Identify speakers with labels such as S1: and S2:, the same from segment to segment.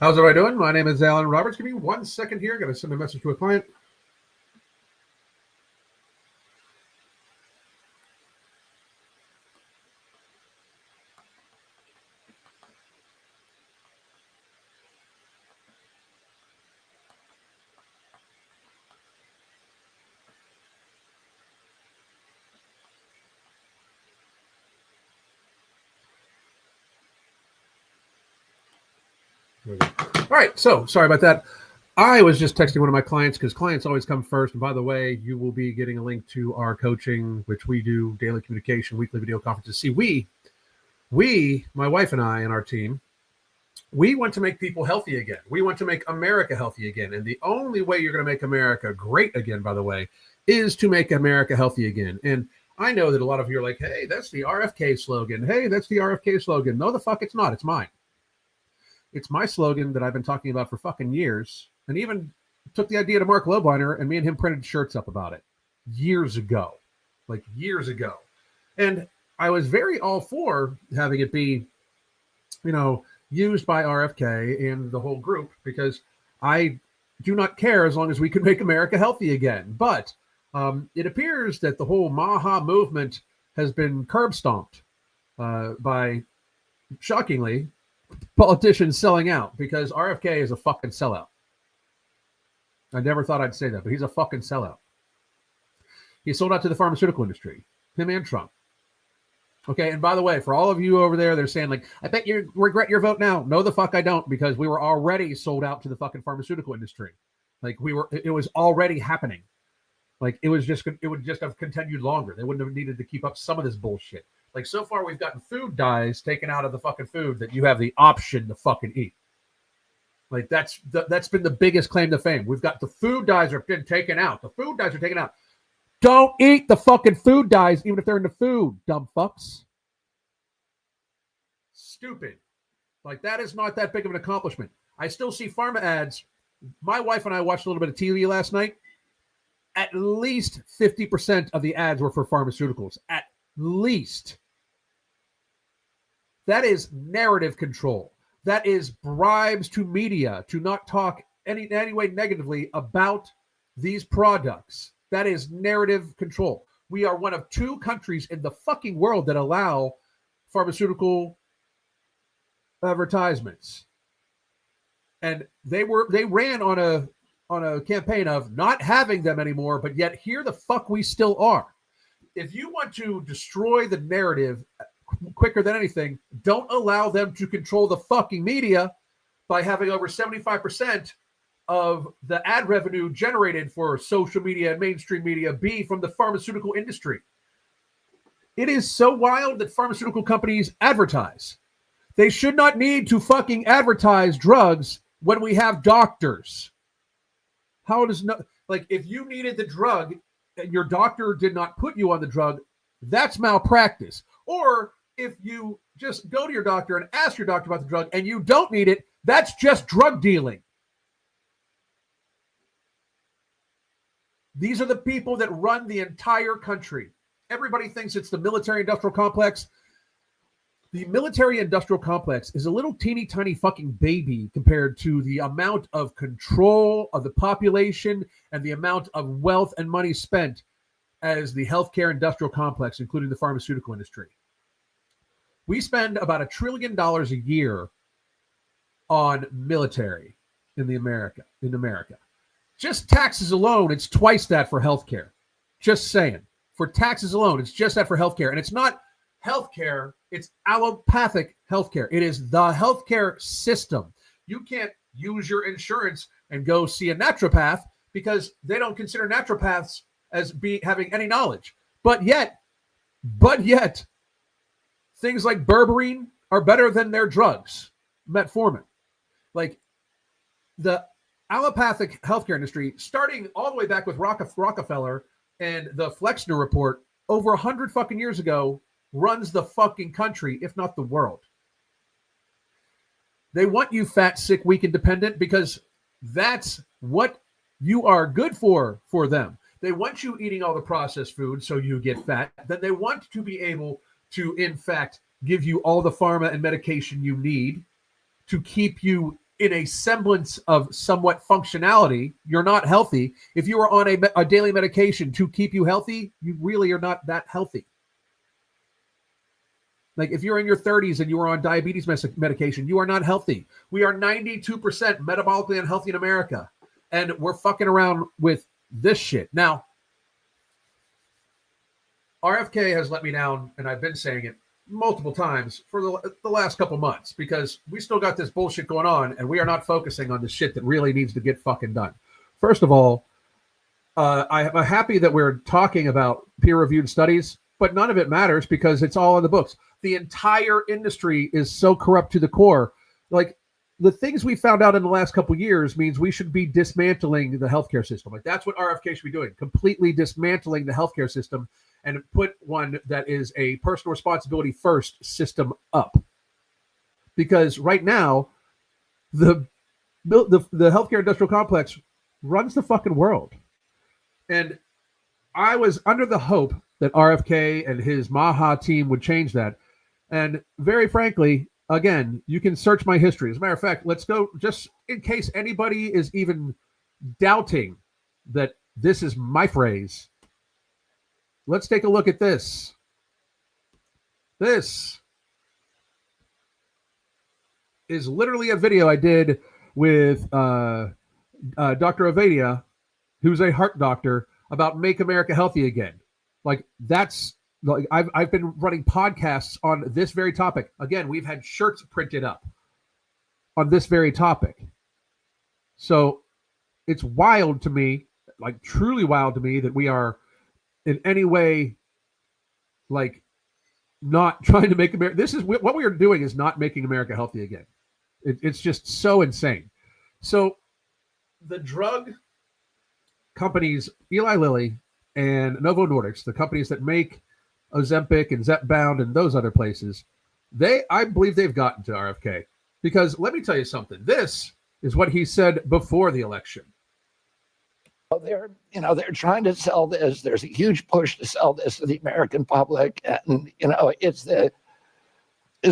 S1: How's everybody doing? My name is Alan Roberts. Give me 1 second here. Got to send a message to a client. All right, so sorry about that. I was just texting one of my clients because clients always come first. And by the way, you will be getting a link to our coaching, which we do daily communication, weekly video conferences. See, we, my wife and I and our team, we want to make people healthy again. We want to make America healthy again. And the only way you're going to make America great again, by the way, is to make America healthy again. And I know that a lot of you are like, hey, that's the RFK slogan. Hey, that's the RFK slogan. No, the fuck it's not. It's mine. It's my slogan that I've been talking about for fucking years, and even took the idea to Mark Lobliner, and me and him printed shirts up about it years ago, like years ago. And I was very all for having it be, used by RFK and the whole group, because I do not care as long as we can make America healthy again. But it appears that the whole MAHA movement has been curb stomped by, shockingly, politicians selling out, because RFK is a fucking sellout. I never thought I'd say that, but he's a fucking sellout. He sold out to the pharmaceutical industry, him and Trump. Okay, and by the way, for all of you over there, they're saying, like, I bet you regret your vote now. No, the fuck I don't, because we were already sold out to the fucking pharmaceutical industry. Like, it was already happening. Like, it would just have continued longer. They wouldn't have needed to keep up some of this bullshit. Like, so far, we've gotten food dyes taken out of the fucking food that you have the option to fucking eat. Like, that's been the biggest claim to fame. We've got the food dyes have been taken out. The food dyes are taken out. Don't eat the fucking food dyes, even if they're in the food, dumb fucks. Stupid. Like, that is not that big of an accomplishment. I still see pharma ads. My wife and I watched a little bit of TV last night. At least 50% of the ads were for pharmaceuticals. At least. That is narrative control. That is bribes to media to not talk any way negatively about these products. That is narrative control. We are one of 2 countries in the fucking world that allow pharmaceutical advertisements. And they ran on a campaign of not having them anymore, but yet here the fuck we still are. If you want to destroy the narrative quicker than anything, don't allow them to control the fucking media by having over 75% of the ad revenue generated for social media and mainstream media be from the pharmaceutical industry. It is so wild that pharmaceutical companies advertise. They should not need to fucking advertise drugs when we have doctors. How does no, like, if you needed the drug and your doctor did not put you on the drug, that's malpractice. Or if you just go to your doctor and ask your doctor about the drug and you don't need it, that's just drug dealing. These are the people that run the entire country. Everybody thinks it's the military-industrial complex. The military-industrial complex is a little teeny tiny fucking baby compared to the amount of control of the population and the amount of wealth and money spent as the healthcare industrial complex, including the pharmaceutical industry. We spend about $1 trillion a year on military in America. Just taxes alone, it's twice that for healthcare. Just saying. For taxes alone, it's just that for healthcare. And it's not healthcare, it's allopathic healthcare. It is the healthcare system. You can't use your insurance and go see a naturopath because they don't consider naturopaths as having any knowledge. But yet, things like berberine are better than their drugs, metformin. Like, the allopathic healthcare industry, starting all the way back with Rockefeller and the Flexner report over 100 fucking years ago, runs the fucking country, if not the world. They want you fat, sick, weak, and dependent because that's what you are good for them. They want you eating all the processed food so you get fat. Then they want to be able to, in fact, give you all the pharma and medication you need to keep you in a semblance of somewhat functionality, you're not healthy. If you are on a daily medication to keep you healthy, you really are not that healthy. Like if you're in your 30s and you are on diabetes medication, you are not healthy. We are 92% metabolically unhealthy in America, and we're fucking around with this shit. Now, RFK has let me down, and I've been saying it multiple times for the last couple months, because we still got this bullshit going on, and we are not focusing on the shit that really needs to get fucking done. First of all, I'm happy that we're talking about peer-reviewed studies, but none of it matters because it's all in the books. The entire industry is so corrupt to the core. Like the things we found out in the last couple of years means we should be dismantling the healthcare system. Like that's what RFK should be doing, completely dismantling the healthcare system and put one that is a personal responsibility first system up. Because right now, the healthcare industrial complex runs the fucking world. And I was under the hope that RFK and his MAHA team would change that. And very frankly, again, you can search my history. As a matter of fact, let's go, just in case anybody is even doubting that this is my phrase. Let's take a look at this. This is literally a video I did with Dr. Avadia, who's a heart doctor, about Make America Healthy Again. Like that's like I've been running podcasts on this very topic. Again, we've had shirts printed up on this very topic. So it's wild to me, like truly wild to me, that we are in any way like not trying to make America. This is what we are doing is not making America healthy again. It's just so insane. So the drug companies, Eli Lilly and Novo Nordisk, the companies that make Ozempic and Zepbound and those other places, I believe they've gotten to RFK. Because let me tell you something. This is what he said before the election.
S2: They're trying to sell this. There's a huge push to sell this to the American public, and it's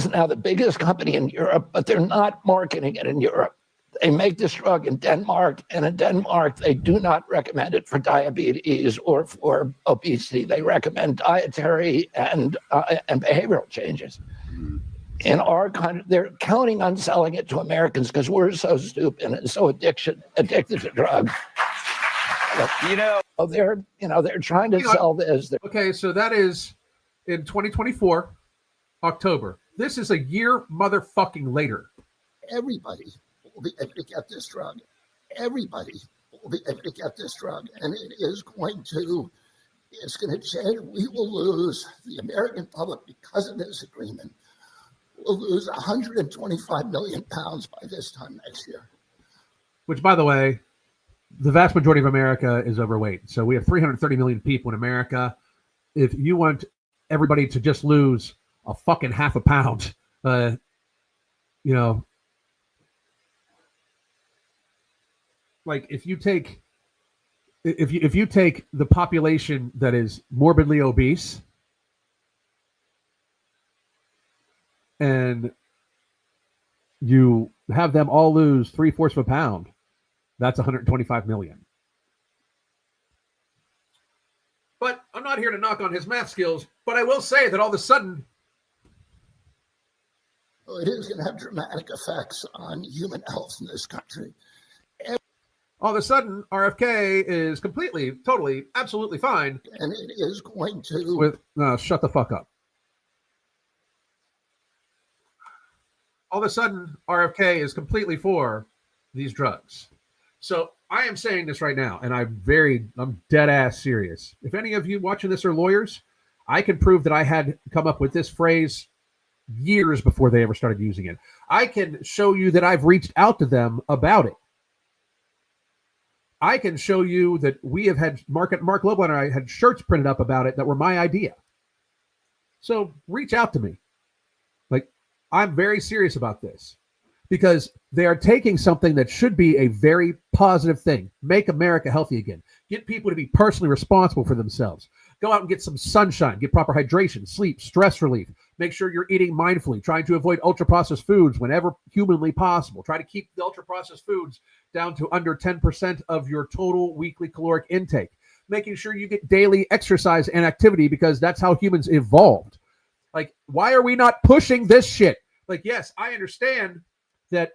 S2: now the biggest company in Europe, but they're not marketing it in Europe. They make this drug in Denmark, and in Denmark, they do not recommend it for diabetes or for obesity. They recommend dietary and behavioral changes. In our country, they're counting on selling it to Americans because we're so stupid and so addicted to drugs. They're trying to sell this.
S1: Okay, so that is in 2024, October. This is a year motherfucking later.
S3: Everybody will be able to get this drug. Everybody will be able to get this drug, and it's going to change. We will lose, the American public, because of this agreement, will lose 125 million pounds by this time next year.
S1: Which, by the way, the vast majority of America is overweight. So we have 330 million people in America. If you want everybody to just lose a fucking half a pound, like if you take the population that is morbidly obese and you have them all lose 3/4 of a pound, that's 125 million. But I'm not here to knock on his math skills, but I will say that all of a sudden,
S3: it is going to have dramatic effects on human health in this country.
S1: All of a sudden, RFK is completely, totally, absolutely fine.
S3: And it is going to...
S1: shut the fuck up. All of a sudden, RFK is completely for these drugs. So I am saying this right now, and I'm dead ass serious. If any of you watching this are lawyers, I can prove that I had come up with this phrase years before they ever started using it. I can show you that I've reached out to them about it. I can show you that we have had Mark Loebland and I had shirts printed up about it that were my idea. So reach out to me. Like, I'm very serious about this because they are taking something that should be a very positive thing. Make America healthy again. Get people to be personally responsible for themselves. Go out and get some sunshine, get proper hydration, sleep, stress relief, Make sure you're eating mindfully, trying to avoid ultra-processed foods whenever humanly possible. Try to keep the ultra-processed foods down to under 10% of your total weekly caloric intake. Making sure you get daily exercise and activity because that's how humans evolved. Like, why are we not pushing this shit? Like, yes, I understand that,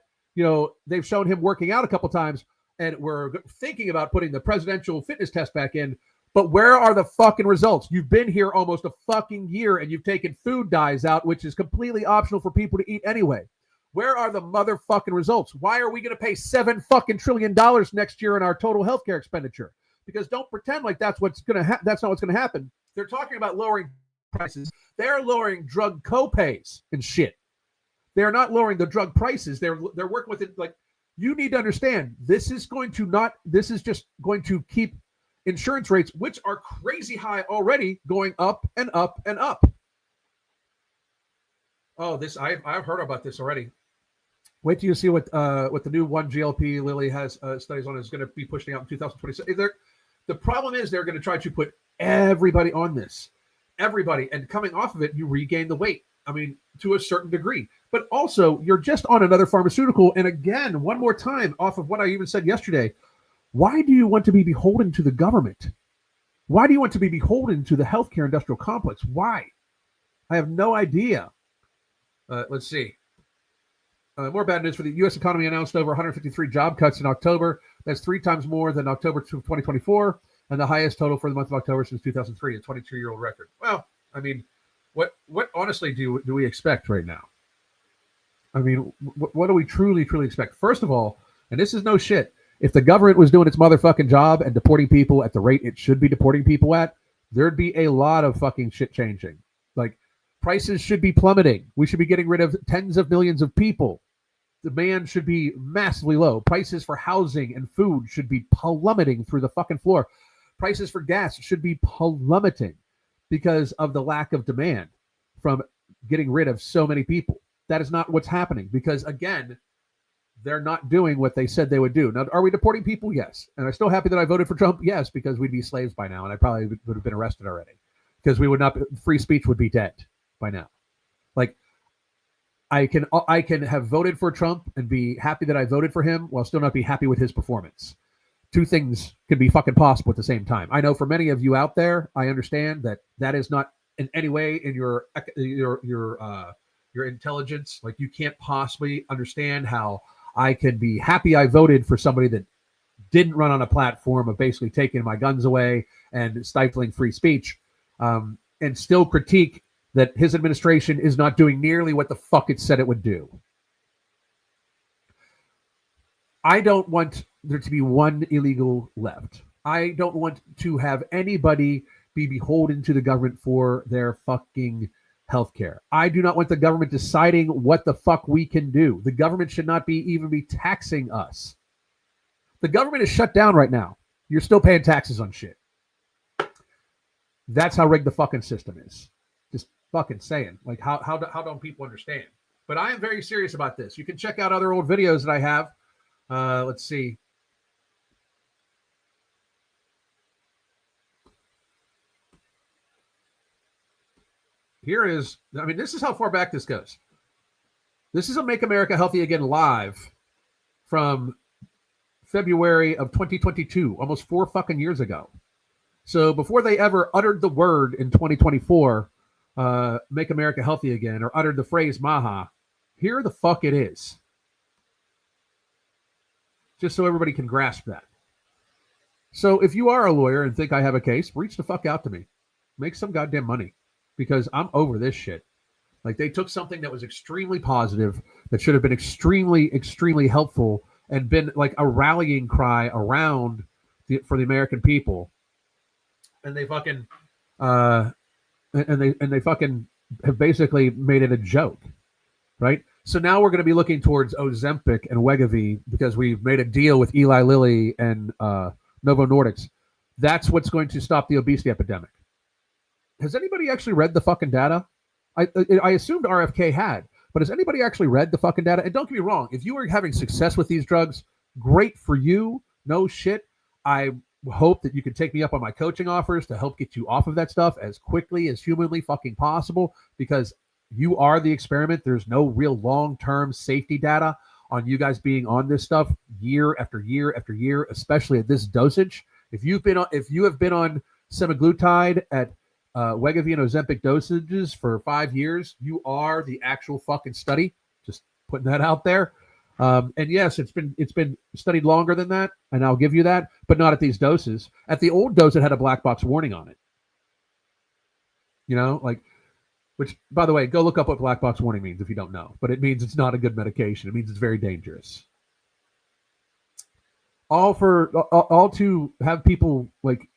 S1: they've shown him working out a couple times and we're thinking about putting the presidential fitness test back in. But where are the fucking results? You've been here almost a fucking year and you've taken food dyes out, which is completely optional for people to eat anyway. Where are the motherfucking results? Why are we going to pay $7 fucking trillion next year in our total healthcare expenditure? Because don't pretend like that's what's going to that's not what's going to happen. They're talking about lowering prices. They're lowering drug copays and shit. They're not lowering the drug prices. They're working with it. Like, you need to understand, this is just going to keep insurance rates, which are crazy high already, going up and up and up. Oh, I've heard about this already. Wait till you see what the new 1-GLP Lilly has studies on is going to be pushing out in 2026. The problem is they're going to try to put everybody on this. Everybody. And coming off of it, you regain the weight. I mean, to a certain degree. But also, you're just on another pharmaceutical. And again, one more time, off of what I even said yesterday, why do you want to be beholden to the government? Why do you want to be beholden to the healthcare industrial complex? Why? I have no idea. Let's see. More bad news for the U.S. economy announced over 153 job cuts in October. That's 3 times more than October 2024, and the highest total for the month of October since 2003, a 22-year-old record. Well, I mean, what honestly do we expect right now? I mean, what do we truly expect? First of all, and this is no shit, if the government was doing its motherfucking job and deporting people at the rate it should be deporting people at, there'd be a lot of fucking shit changing. Like, prices should be plummeting. We should be getting rid of tens of millions of people. Demand should be massively low. Prices for housing and food should be plummeting through the fucking floor. Prices for gas should be plummeting because of the lack of demand from getting rid of so many people. That is not what's happening because, again, they're not doing what they said they would do. Now, are we deporting people? Yes. And I'm still happy that I voted for Trump? Yes, because we'd be slaves by now, and I probably would have been arrested already because we would not. Free speech would be dead by now. Like, I can have voted for Trump and be happy that I voted for him while still not be happy with his performance. Two things can be fucking possible at the same time. I know for many of you out there, I understand that is not in any way in your intelligence. Like, you can't possibly understand how I can be happy I voted for somebody that didn't run on a platform of basically taking my guns away and stifling free speech, and still critique that his administration is not doing nearly what the fuck it said it would do. I don't want there to be one illegal left. I don't want to have anybody be beholden to the government for their fucking healthcare. I do not want the government deciding what the fuck we can do. The government should not even be taxing us. The government is shut down right now. You're still paying taxes on shit. That's how rigged the fucking system is. Just fucking saying. Like, how don't people understand? But I am very serious about this. You can check out other old videos that I have. Let's see. Here is, I mean, this is how far back this goes. This is a Make America Healthy Again live from February of 2022, almost 4 fucking years ago. So before they ever uttered the word in 2024, Make America Healthy Again, or uttered the phrase MAHA, here the fuck it is. Just so everybody can grasp that. So if you are a lawyer and think I have a case, reach the fuck out to me. Make some goddamn money. Because I'm over this shit. Like, they took something that was extremely positive, that should have been extremely, extremely helpful, and been like a rallying cry around for the American people, and they fucking they fucking have basically made it a joke, right? So now we're going to be looking towards Ozempic and Wegovy because we've made a deal with Eli Lilly and Novo Nordisk. That's what's going to stop the obesity epidemic. Has anybody actually read the fucking data? I assumed RFK had, but has anybody actually read the fucking data? And don't get me wrong, if you are having success with these drugs, great for you. No shit. I hope that you can take me up on my coaching offers to help get you off of that stuff as quickly as humanly fucking possible, because you are the experiment. There's no real long-term safety data on you guys being on this stuff year after year after year, especially at this dosage. If you have been on semaglutide at Wegovy and Ozempic dosages for 5 years, you are the actual fucking study. Just putting that out there. And yes, it's been studied longer than that, and I'll give you that, but not at these doses. At the old dose, it had a black box warning on it. You know, like, which, by the way, go look up what black box warning means if you don't know. But it means it's not a good medication. It means it's very dangerous. All to have people like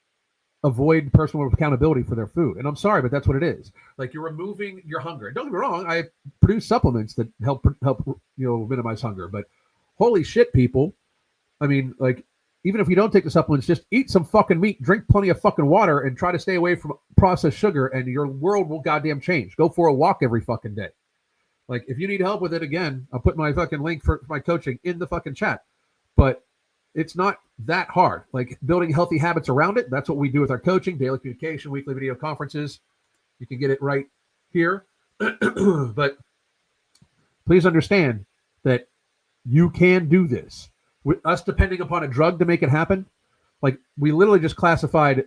S1: avoid personal accountability for their food. And I'm sorry, but that's what it is. Like, you're removing your hunger. Don't get me wrong, I produce supplements that help minimize hunger. But holy shit, people. I mean, like, even if you don't take the supplements, just eat some fucking meat, drink plenty of fucking water, and try to stay away from processed sugar, and your world will goddamn change. Go for a walk every fucking day. Like, if you need help with it, again, I'll put my fucking link for my coaching in the fucking chat. But it's not that hard. Like, building healthy habits around it, that's what we do with our coaching, daily communication, weekly video conferences. You can get it right here. But please understand that you can do this. With us depending upon a drug to make it happen, like, we literally just classified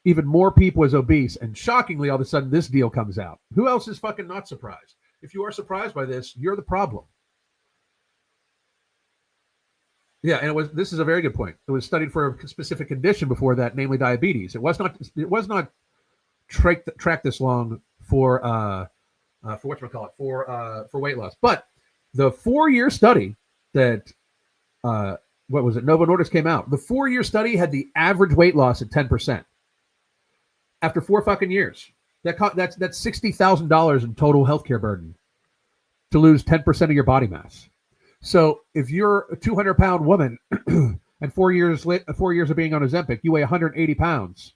S1: even more people as obese, and shockingly, all of a sudden, this deal comes out. Who else is fucking not surprised? If you are surprised by this, you're the problem. Yeah, and this is a very good point. It was studied for a specific condition before that, namely diabetes. It was not tracked this long for whatchamacallit, for weight loss. But the 4-year study that what was it? Novo Nordisk came out. The 4-year study had the average weight loss at 10%. After 4 fucking years, that's $60,000 in total healthcare burden to lose 10% of your body mass. So if you're a 200-pound woman and 4 years of being on Ozempic, you weigh 180 pounds.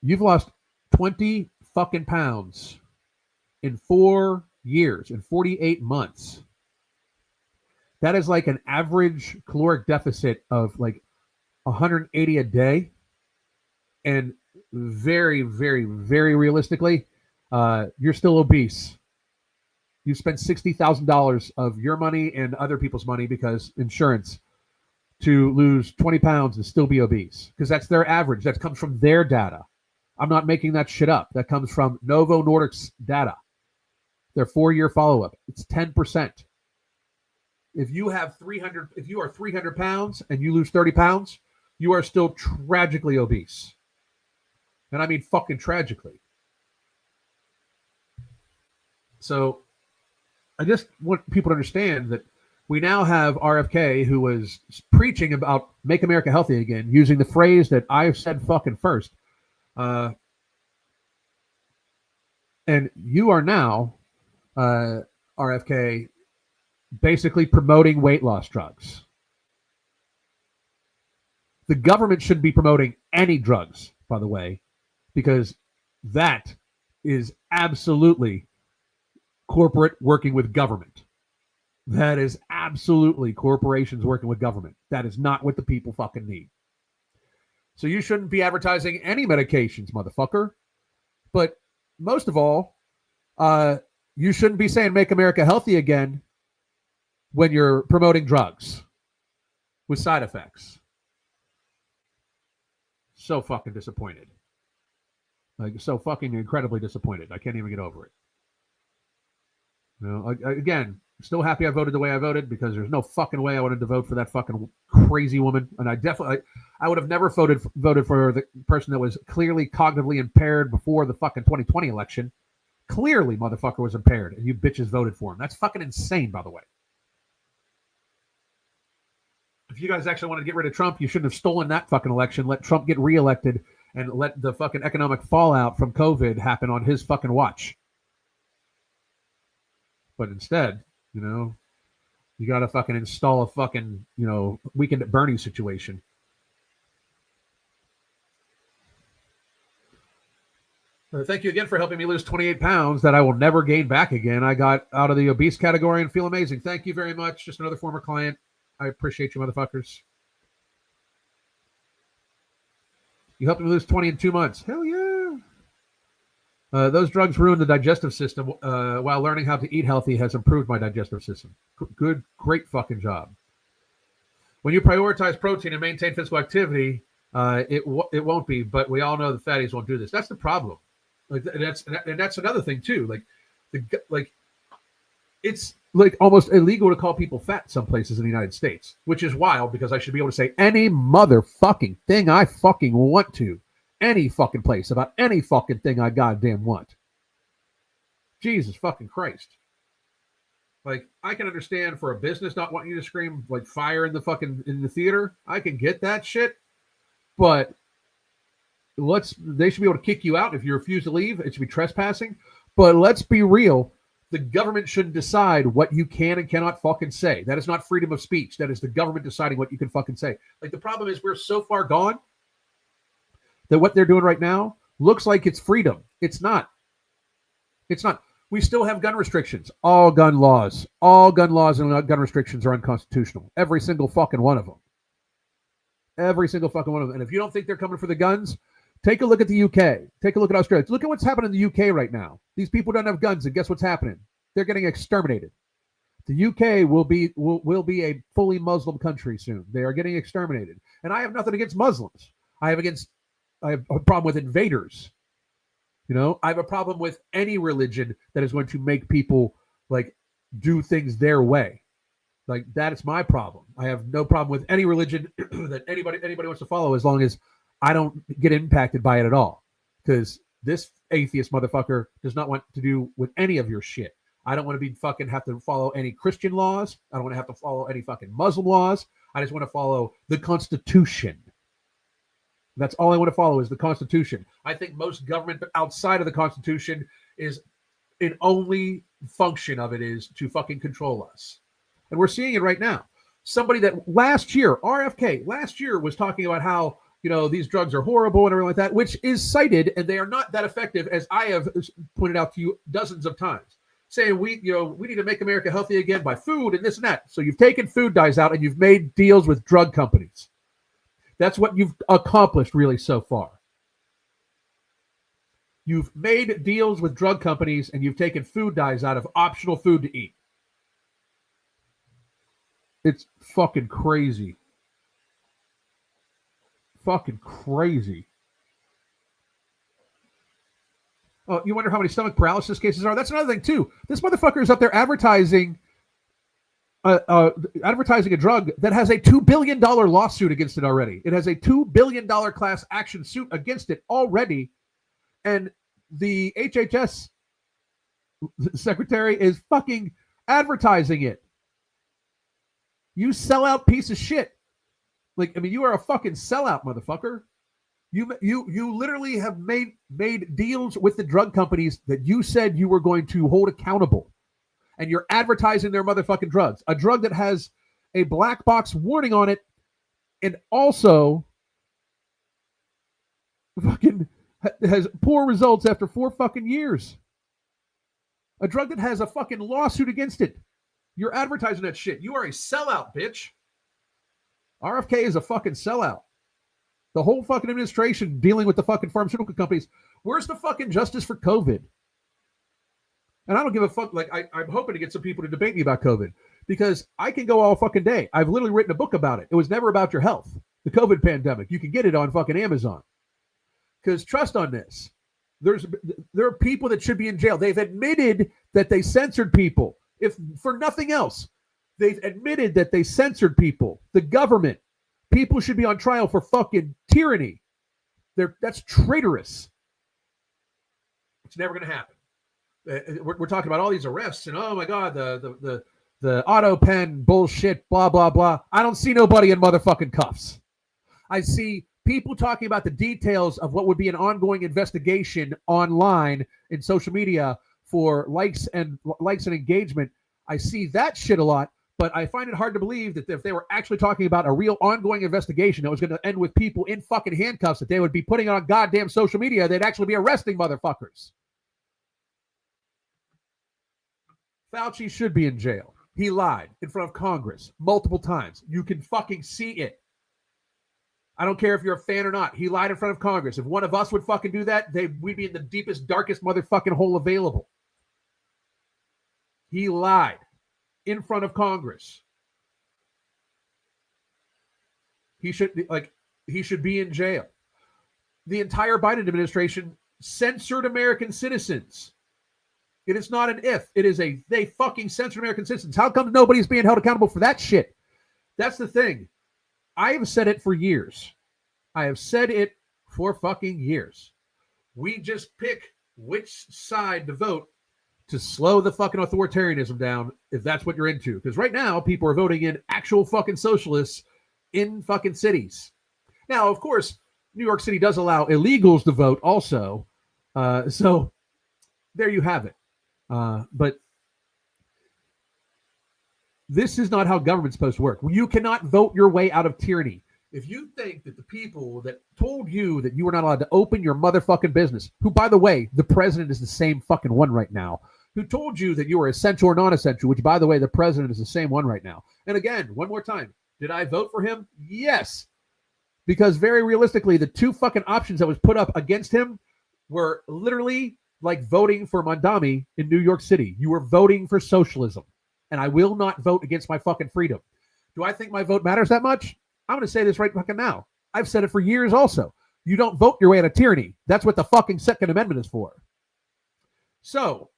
S1: You've lost 20 fucking pounds in 4 years, in 48 months. That is like an average caloric deficit of like 180 a day. And very, very, very realistically, you're still obese. You spent $60,000 of your money and other people's money, because insurance, to lose 20 pounds and still be obese, because that's their average. That comes from their data. I'm not making that shit up. That comes from Novo Nordisk's data. Their 4-year follow-up. It's 10%. If you are 300 pounds and you lose 30 pounds, you are still tragically obese. And I mean fucking tragically. So I just want people to understand that we now have RFK, who was preaching about make America healthy again, using the phrase that I've said fucking first. And you are now, RFK, basically promoting weight loss drugs. The government shouldn't be promoting any drugs, by the way, because that is absolutely corporate working with government. That is absolutely corporations working with government. That is not what the people fucking need. So you shouldn't be advertising any medications, motherfucker. But most of all, you shouldn't be saying make America healthy again when you're promoting drugs with side effects. So fucking disappointed. Like, so fucking incredibly disappointed. I can't even get over it. You know, again, still happy I voted the way I voted, because there's no fucking way I wanted to vote for that fucking crazy woman. And I would have never voted for the person that was clearly cognitively impaired before the fucking 2020 election. Clearly, motherfucker was impaired, and you bitches voted for him. That's fucking insane, by the way. If you guys actually wanted to get rid of Trump, you shouldn't have stolen that fucking election, let Trump get reelected, and let the fucking economic fallout from COVID happen on his fucking watch. But instead, you know, you got to fucking install a fucking, you know, Weekend at Bernie's situation. Thank you again for helping me lose 28 pounds that I will never gain back again. I got out of the obese category and feel amazing. Thank you very much. Just another former client. I appreciate you, motherfuckers. You helped me lose 20 in 2 months. Hell yeah. Those drugs ruin the digestive system, while learning how to eat healthy has improved my digestive system. Good, great fucking job. When you prioritize protein and maintain physical activity, it won't be. But we all know the fatties won't do this. That's the problem. Like that's another thing too. It's like almost illegal to call people fat some places in the United States, which is wild because I should be able to say any motherfucking thing I fucking want to. Any fucking place about any fucking thing I goddamn want. Jesus fucking Christ. Like, I can understand for a business not wanting you to scream like fire in the theater. I can get that shit. But they should be able to kick you out if you refuse to leave. It should be trespassing. But let's be real. The government shouldn't decide what you can and cannot fucking say. That is not freedom of speech. That is the government deciding what you can fucking say. Like, the problem is we're so far gone that what they're doing right now looks like it's freedom. It's not. It's not. We still have gun restrictions. All gun laws and gun restrictions are unconstitutional. Every single fucking one of them. Every single fucking one of them. And if you don't think they're coming for the guns, take a look at the UK. Take a look at Australia. Look at what's happening in the UK right now. These people don't have guns, and guess what's happening? They're getting exterminated. The UK will be a fully Muslim country soon. They are getting exterminated. And I have nothing against Muslims. I have a problem with invaders. I have a problem with any religion that is going to make people like do things their way. Like, that is my problem. I have no problem with any religion that anybody wants to follow, as long as I don't get impacted by it at all. Because this atheist motherfucker does not want to do with any of your shit. I don't want to have to follow any Christian laws. I don't want to have to follow any fucking Muslim laws. I just want to follow the Constitution. That's all I want to follow is the Constitution. I think most government outside of the Constitution is an only function of it is to fucking control us. And we're seeing it right now. Somebody that last year, RFK, last year was talking about how, these drugs are horrible and everything like that, which is cited, and they are not that effective, as I have pointed out to you dozens of times, saying we need to make America healthy again by food and this and that. So you've taken food dyes out and you've made deals with drug companies. That's what you've accomplished really so far. You've made deals with drug companies and you've taken food dyes out of optional food to eat. It's fucking crazy. Fucking crazy. Oh, you wonder how many stomach paralysis cases are? That's another thing too. This motherfucker is up there advertising a drug that has a $2 billion lawsuit against it already. It has a $2 billion class action suit against it already. And the HHS secretary is fucking advertising it. You sellout piece of shit. You are a fucking sellout, motherfucker. You literally have made deals with the drug companies that you said you were going to hold accountable. And you're advertising their motherfucking drugs. A drug that has a black box warning on it and also fucking has poor results after 4 fucking years. A drug that has a fucking lawsuit against it. You're advertising that shit. You are a sellout, bitch. RFK is a fucking sellout. The whole fucking administration dealing with the fucking pharmaceutical companies. Where's the fucking justice for COVID? And I don't give a fuck. I'm hoping to get some people to debate me about COVID because I can go all fucking day. I've literally written a book about it. It was never about your health. The COVID pandemic. You can get it on fucking Amazon. Because trust on this. There are people that should be in jail. They've admitted that they censored people. If for nothing else, they've admitted that they censored people. The government. People should be on trial for fucking tyranny. That's traitorous. It's never going to happen. We're talking about all these arrests and oh my god, the auto pen bullshit, blah blah blah. I don't see nobody in motherfucking cuffs. I see people talking about the details of what would be an ongoing investigation online in social media for likes and engagement. I see that shit a lot, but I find it hard to believe that if they were actually talking about a real ongoing investigation that was going to end with people in fucking handcuffs, that they would be putting on goddamn social media, they'd actually be arresting motherfuckers. Fauci should be in jail. He lied in front of Congress multiple times. You can fucking see it. I don't care if you're a fan or not. He lied in front of Congress. If one of us would fucking do that, we'd be in the deepest, darkest motherfucking hole available. He lied in front of Congress. He should be in jail. The entire Biden administration censored American citizens. It is not an if. It is they fucking censored American citizens. How come nobody's being held accountable for that shit? That's the thing. I have said it for years. I have said it for fucking years. We just pick which side to vote to slow the fucking authoritarianism down, if that's what you're into. Because right now, people are voting in actual fucking socialists in fucking cities. Now, of course, New York City does allow illegals to vote also. So there you have it. But this is not how government's supposed to work. You cannot vote your way out of tyranny. If you think that the people that told you that you were not allowed to open your motherfucking business, who, by the way, the president is the same fucking one right now, who told you that you were essential or non-essential, which, by the way, the president is the same one right now. And again, one more time, did I vote for him? Yes. Because very realistically, the two fucking options that was put up against him were literally like voting for Mandami in New York City. You were voting for socialism. And I will not vote against my fucking freedom. Do I think my vote matters that much? I'm going to say this right fucking now. I've said it for years also. You don't vote your way out of tyranny. That's what the fucking Second Amendment is for. So,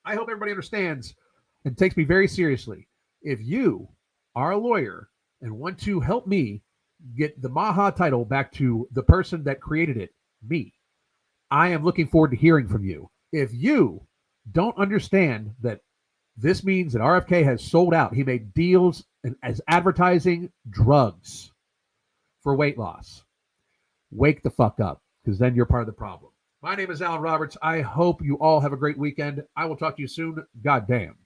S1: I hope everybody understands and takes me very seriously. If you are a lawyer and want to help me get the Maha title back to the person that created it, me, I am looking forward to hearing from you. If you don't understand that this means that RFK has sold out, he made deals as advertising drugs for weight loss, wake the fuck up, because then you're part of the problem. My name is Alan Roberts. I hope you all have a great weekend. I will talk to you soon. Goddamn.